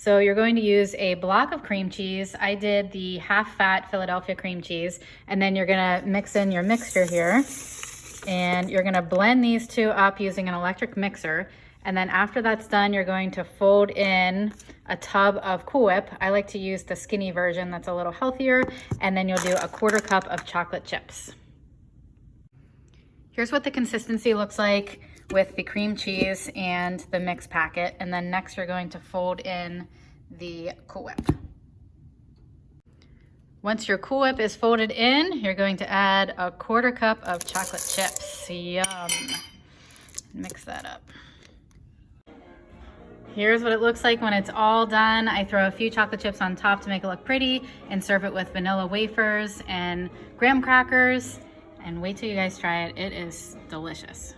So you're going to use a block of cream cheese. I did the half-fat Philadelphia cream cheese, and then you're gonna mix in your mixture here, and you're gonna blend these two up using an electric mixer. And then after that's done, you're going to fold in a tub of Cool Whip. I like to use the skinny version that's a little healthier, and then you'll do a 1/4 cup of chocolate chips. Here's what the consistency looks like with the cream cheese and the mix packet. And then next you're going to fold in the Cool Whip. Once your Cool Whip is folded in, you're going to add a 1/4 cup of chocolate chips. Yum. Mix that up. Here's what it looks like when it's all done. I throw a few chocolate chips on top to make it look pretty and serve it with vanilla wafers and graham crackers. And wait till you guys try it. It is delicious.